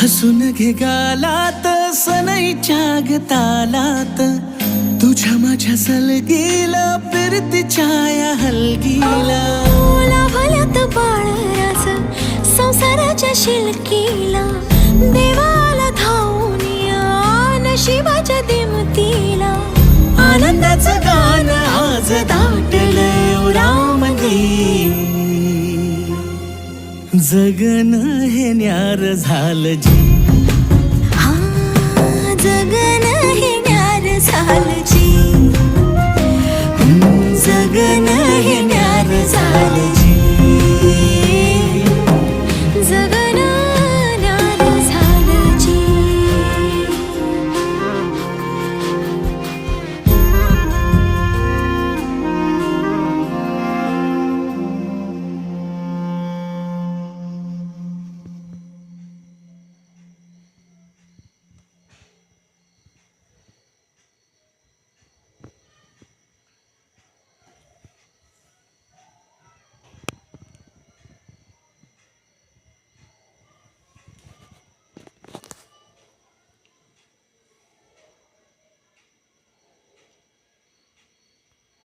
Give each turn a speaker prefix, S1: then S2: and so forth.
S1: हसून घे गालात सनईच्या ग तालात, तुझ्या माझ्या सलगीला फिरतीच्या या हलगीला.
S2: लाभल्यात बाळराज संसाराच्या शिलकीला, देवाला धावून या नशिबाच्या दिमतीला.
S1: आनंदाचं गाण आज दाटलंय उरामध्ये, जगन हे न्यार झालं जी.
S2: हा जगन हे न्यार झालं जी,
S1: जगन हे न्यार झालं जी.